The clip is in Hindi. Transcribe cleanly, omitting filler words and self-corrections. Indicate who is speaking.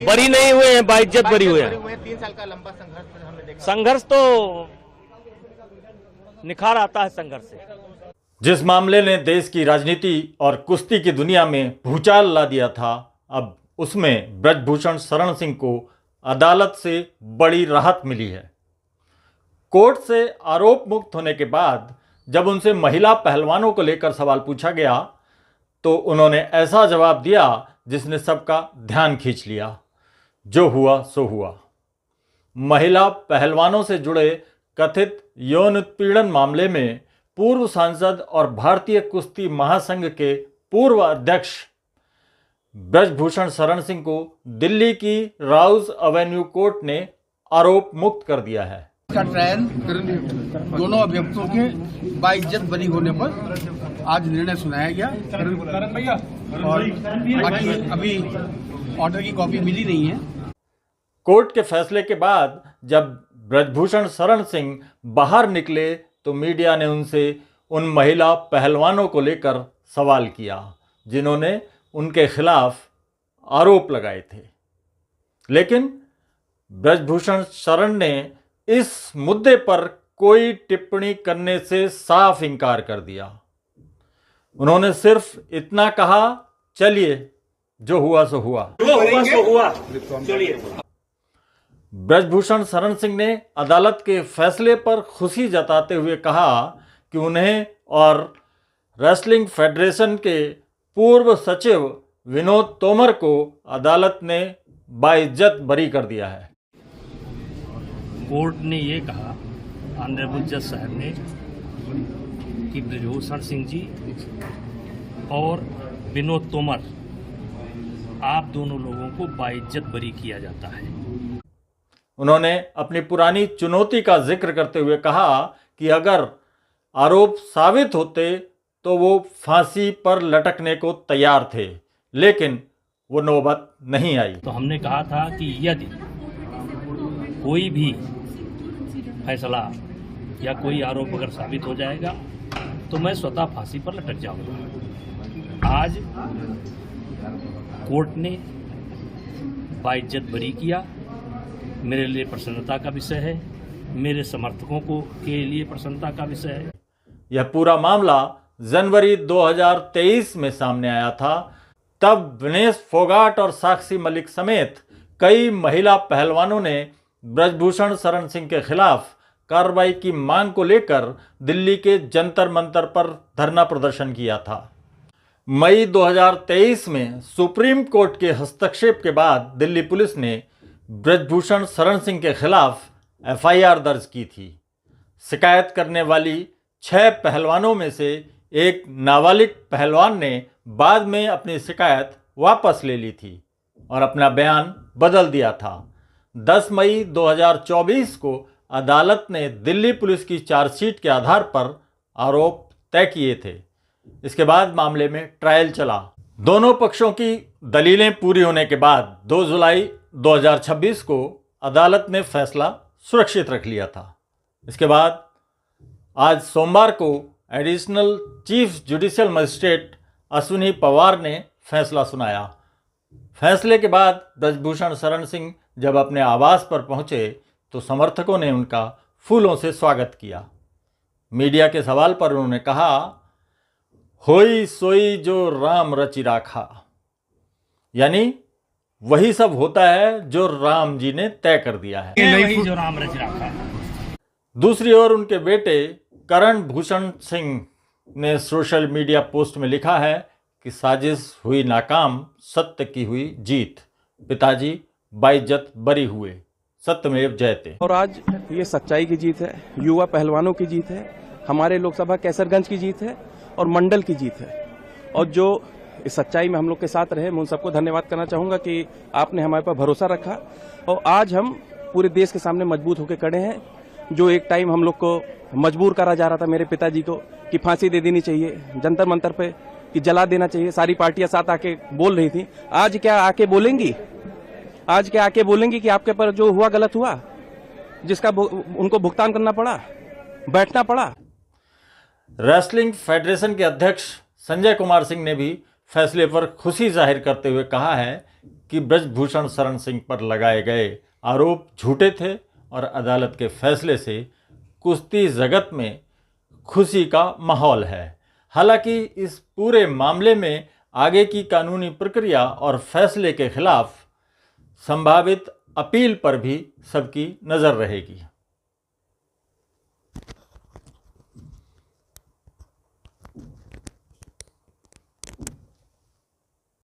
Speaker 1: बरी नहीं हुए हैं, बाइज्जत बरी हुए हैं।
Speaker 2: 3 साल का लंबा संघर्ष हमने देखा।
Speaker 1: संघर्ष तो निखार आता है संघर्ष से।
Speaker 3: जिस मामले ने देश की राजनीति और कुश्ती की दुनिया में भूचाल ला दिया था, अब उसमें ब्रजभूषण शरण सिंह को अदालत से बड़ी राहत मिली है। कोर्ट से आरोप मुक्त होने के बाद जब उनसे महिला पहलवानों को लेकर सवाल पूछा गया तो उन्होंने ऐसा जवाब दिया जिसने सबका ध्यान खींच लिया। जो हुआ सो हुआ। महिला पहलवानों से जुड़े कथित यौन उत्पीड़न मामले में पूर्व सांसद और भारतीय कुश्ती महासंघ के पूर्व अध्यक्ष ब्रजभूषण शरण सिंह को दिल्ली की राउज एवेन्यू कोर्ट ने आरोप मुक्त कर दिया है।
Speaker 4: का ट्रायल दोनों अभियुक्तों के बाइज्जत बरी होने पर आज निर्णय सुनाया गया और बाकी अभी ऑर्डर की कॉपी मिली नहीं है।
Speaker 3: कोर्ट के फैसले के बाद जब ब्रजभूषण शरण सिंह बाहर निकले तो मीडिया ने उनसे उन महिला पहलवानों को लेकर सवाल किया जिन्होंने उनके खिलाफ आरोप लगाए थे, लेकिन ब्रजभूषण शरण ने इस मुद्दे पर कोई टिप्पणी करने से साफ इनकार कर दिया। उन्होंने सिर्फ इतना कहा, चलिए जो हुआ सो हुआ। चलिए। ब्रजभूषण शरण सिंह ने अदालत के फैसले पर खुशी जताते हुए कहा कि उन्हें और रेसलिंग फेडरेशन के पूर्व सचिव विनोद तोमर को अदालत ने बाइज्जत बरी कर दिया है।
Speaker 5: कोर्ट ने ये कहा, ऑनरेबल जज साहब ने, कि ब्रजभूषण सिंह जी और विनोद तोमर, आप दोनों लोगों को बाइज्जत बरी किया जाता है।
Speaker 3: उन्होंने अपनी पुरानी चुनौती का जिक्र करते हुए कहा कि अगर आरोप साबित होते तो वो फांसी पर लटकने को तैयार थे, लेकिन वो नौबत नहीं आई।
Speaker 5: तो हमने कहा था कि यदि कोई भी फैसला या कोई आरोप अगर साबित हो जाएगा तो मैं स्वतः फांसी पर लटक जाऊंगा। आज कोर्ट ने बाइज्जत बरी किया। मेरे लिए प्रसन्नता का विषय है, मेरे समर्थकों को के लिए प्रसन्नता का विषय है।
Speaker 3: यह पूरा मामला जनवरी 2023 में सामने आया था। तब विनेश फोगाट और साक्षी मलिक समेत कई महिला पहलवानों ने ब्रजभूषण शरण सिंह के खिलाफ कार्रवाई की मांग को लेकर दिल्ली के जंतर मंतर पर धरना प्रदर्शन किया था। मई 2023 में सुप्रीम कोर्ट के हस्तक्षेप के बाद दिल्ली पुलिस ने ब्रजभूषण शरण सिंह के खिलाफ एफआईआर दर्ज की थी। शिकायत करने वाली 6 पहलवानों में से एक नाबालिग पहलवान ने बाद में अपनी शिकायत वापस ले ली थी और अपना बयान बदल दिया था। 10 मई 2024 को अदालत ने दिल्ली पुलिस की चार्जशीट के आधार पर आरोप तय किए थे। इसके बाद मामले में ट्रायल चला। दोनों पक्षों की दलीलें पूरी होने के बाद 2 जुलाई 2026 को अदालत ने फैसला सुरक्षित रख लिया था। इसके बाद आज सोमवार को additional chief judicial magistrate Ashwini Pawar ने फैसला सुनाया। फैसले के बाद ब्रजभूषण शरण सिंह जब अपने आवास पर पहुंचे तो समर्थकों ने उनका फूलों से स्वागत किया। मीडिया के सवाल पर उन्होंने कहा, होई सोई जो राम रचि राखा, यानी वही सब होता है जो राम जी ने तय कर दिया है।
Speaker 5: वही जो राम रच रखा है।
Speaker 3: दूसरी ओर उनके बेटे करण भूषण सिंह ने सोशल मीडिया पोस्ट में लिखा है कि साजिश हुई नाकाम, सत्य की हुई जीत। पिताजी बाइज्जत बरी हुए, सत्यमेव जयते।
Speaker 6: और आज ये सच्चाई की जीत है, युवा पहलवानों की जीत है, हमारे लोकसभा कैसरगंज की जीत है और मंडल की जीत है। और जो इस सच्चाई में हम लोग के साथ रहे, मैं उन सबको धन्यवाद करना चाहूंगा कि आपने हमारे पर भरोसा रखा और आज हम पूरे देश के सामने मजबूत होकर खड़े हैं। जो एक टाइम हम लोग को मजबूर करा जा रहा था, मेरे पिताजी को, कि फांसी दे देनी चाहिए, जंतर मंतर पे कि जला देना चाहिए, सारी पार्टियां साथ आके बोल रही थी। आज क्या आके बोलेंगी? आज क्या आके बोलेंगी कि आपके पर जो हुआ गलत हुआ, जिसका उनको भुगतान करना पड़ा, बैठना पड़ा।
Speaker 3: रेसलिंग फेडरेशन के अध्यक्ष संजय कुमार सिंह ने भी फैसले पर खुशी जाहिर करते हुए कहा है कि ब्रजभूषण शरण सिंह पर लगाए गए आरोप झूठे थे और अदालत के फैसले से कुश्ती जगत में खुशी का माहौल है। हालांकि इस पूरे मामले में आगे की कानूनी प्रक्रिया और फैसले के खिलाफ संभावित अपील पर भी सबकी नज़र रहेगी।